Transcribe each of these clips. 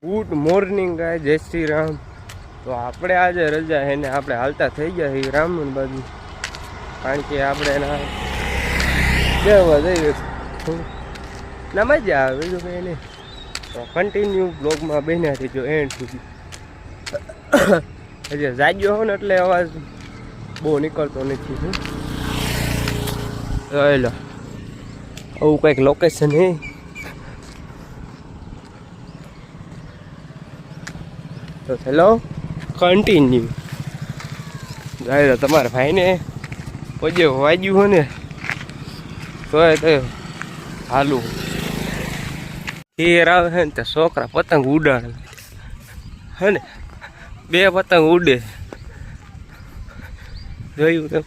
Good morning ગાય, જય શ્રી રામ. તો આપણે આજે રજા છે ને આપણે હાલતા થઈ ગયા છીએ રામન બાજુ, કારણ કે આપણે એના જવા જઈએ ના મજા આવે બીજું કંઈ નહીં. તો કન્ટિન્યુ બ્લોગમાં બન્યા રહીજો એન્ડ સુધી. હજી જાગ્યો હો ને એટલે અવાજ બહુ નીકળતો નથી. લો આવું કંઈક લોકેશન હે. તો ચલો કન્ટિન્યુ જાય. તમારા ભાઈને પજે વાગ્યું હોય ને તો હાલું હીર આવે છે ને તો છોકરા પતંગ ઉડાડે હે ને, 2 પતંગ ઉડે. જોયું તો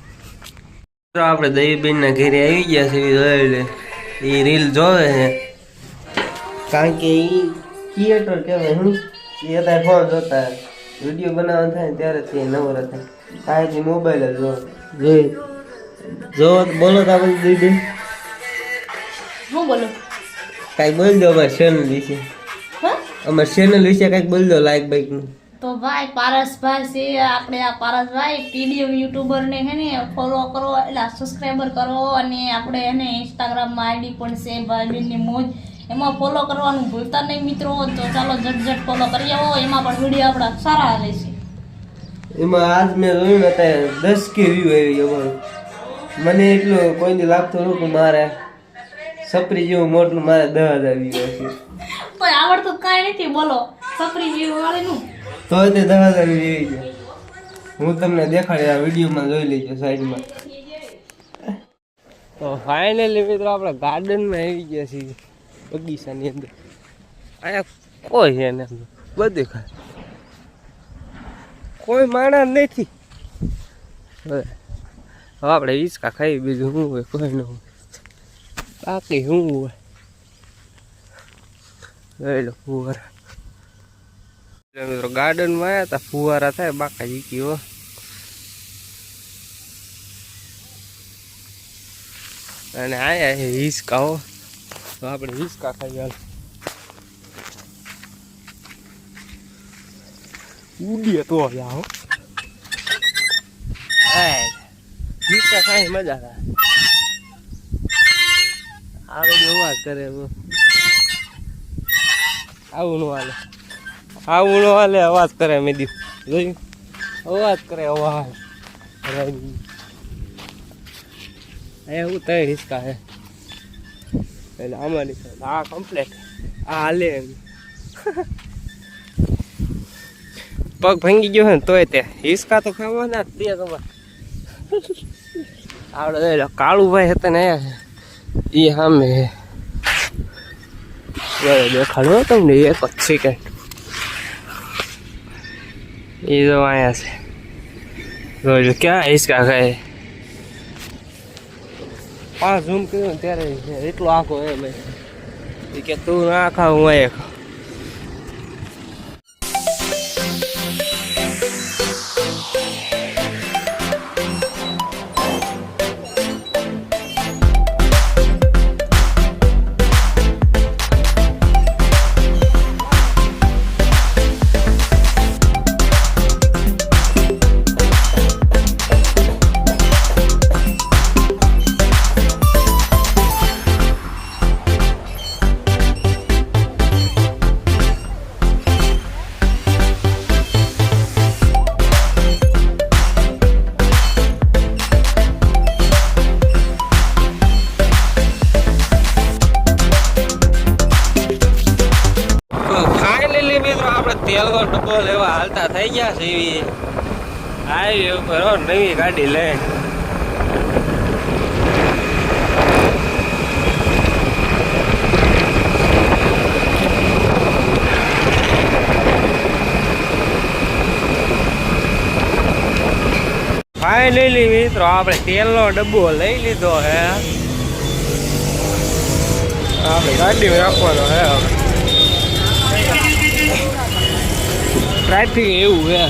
આપણે દહીબેનના ઘેરે આવી ગયા છે. જોઈ લે એ રીલ જોવે છે, કારણ કે એ થિયેટર કહેવાય. હું એ અત્યારે ફોન જોતા વિડીયો બનાવવાનો થાય ને ત્યારે તે નવરા થાય, કાંઈ મોબાઈલ જ જોઈ જો. બોલો તો આપણે દીદી હું બોલું કાંઈક બોલ દો અમારી ચેનલ વિશે. અમારી ચેનલ વિશે કાંઈક બોલ દો લાઈક બાઈક નું. તો ભાઈ પારસભાઈ છે આપણે. આ પારસભાઈ પીડીએમ યુટ્યુબર ને હે ને ફોલો કરો, એટલે સબસ્ક્રાઈબર કરો. અને આપણે એને ઇન્સ્ટાગ્રામમાં આઈડી પણ છે ભાઈબીનની મોજ, એમાં ફોલો કરવાનું ભૂલતા નહીં મિત્રો. તો ચાલો ઝટઝટ ફોલો કરી આવો. એમાં પણ વિડીયો આપણા સારા આવે છે. એમાં આજ મેં જોયું ને અત્યારે 10K વ્યૂ આવી અમારું. મને એટલું કોઈને લાગતું નહોતું મારે સપરી જેવું મોટું મારે 10,000 વ્યૂ હશે. કોઈ આવડતું કાંઈ નથી બોલો સપરી જેવું વાળીનું. તો તે 10,000 વ્યૂ આવી ગયા. હું તમને દેખાડી આ વિડીયોમાં જોઈ લેજો સાઈડમાં. તો ફાઇનલી મિત્રો આપણે ગાર્ડનમાં આવી ગયા છીએ, બગીચાની અંદર. અહીંયા કોઈ છે ને બધે કોઈ માણસ નથી. હવે આપણે હિંચકા ખાઈ, બીજું શું હોય? કોઈ ન હોય, બાકી શું હોય? જોઈ લો ફુવારા. મિત્રો ગાર્ડનમાં આવ્યા હતા, ફુવારા થાય બાકા જીકી હો. અને આયા છે હિંચકા હો. તો આપણે હિંચકા ખાઈ હાલ. ઉડીએ તો આવો હિંચકા ખાઈ મજા આવે. આવે અવાજ કરે આવું નો હાલે, આવું નો હાલે. અવાજ કરે મેં દીધું જોયું, અવાજ કરે અવાજ. એવું 3 હિંચકા છે એટલે આમાં આ કમ્પ્લેટ આ હાલે. પગ ભાંગી ગયો હોય ને તોય તે હિંચકા તો ખાવાના જ તે. તમારે આવડે કાળુભાઈ હતા ને એ સામે દેખાડો તમને એક જ સેકન્ડ. એ તો અહીંયા છે. જોજો ક્યાં હિંચકા ખાય. 5 ઝૂમ કર્યું ત્યારે એટલો આખો એમ કે તું ના ખા હું એ ખા. તેલનો ડબ્બો લેવા હાલતા થઈ ગયા છે. એવી હાઈવે ઉપર નવી ગાડી લે. ફાઇનલી મિત્રો આપણે તેલનો ડબ્બો લઈ લીધો હે. આપણે ગાડીમાં રાખવાનો હે. ટ્રાફિક એવું હે.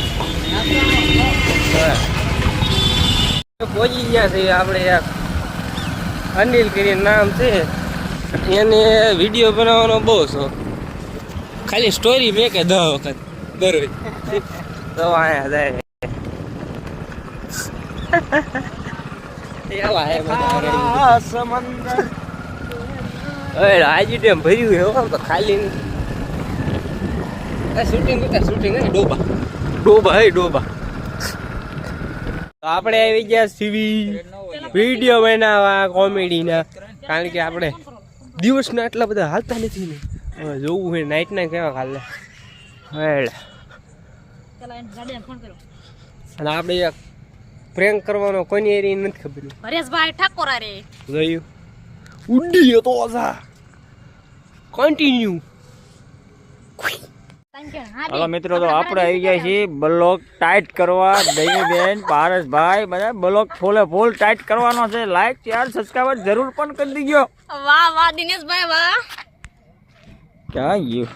પહોંચી ગયા છે આપણે. એક અનિલ કરીને નામ છે, એને વિડીયો બનાવવાનો બહુ શોખ. ખાલી સ્ટોરી મેં કે 10 વખત દરરોજ તો આયા જાય એવા હે બધા સમંદર ઓય આજી ટેમ ભર્યું હે હો તો ખાલી આ શૂટિંગ હે ડોબા હે ડોબા તો આપણે આવી ગયા સીવી વિડીયો બનાવવા કોમેડીના કારણ કે આપણે દિવસના એટલા બધા હાલતા નથી ને હવે જોવું હોય નાઇટના કેવા ખાલે અને આપણે એક પ્રેન્ક કરવાનો કોની એરી નથી ખબર હરેશભાઈ ઠાકોરા રે જોયું ઉડી તો જા કન્ટિન્યુ હાલો મિત્રો તો આપણે આવી ગયા છીએ બ્લોક ટાઈટ કરવા દહીબેન પારસભાઈ બધા બ્લોક ફૂલ ટાઈટ કરવાનો છે લાઈક શેર સબસ્ક્રાઇબર જરૂર પણ કરી દીજો વાહ વાહ દિનેશભાઈ વાહ ક્યાં ગયું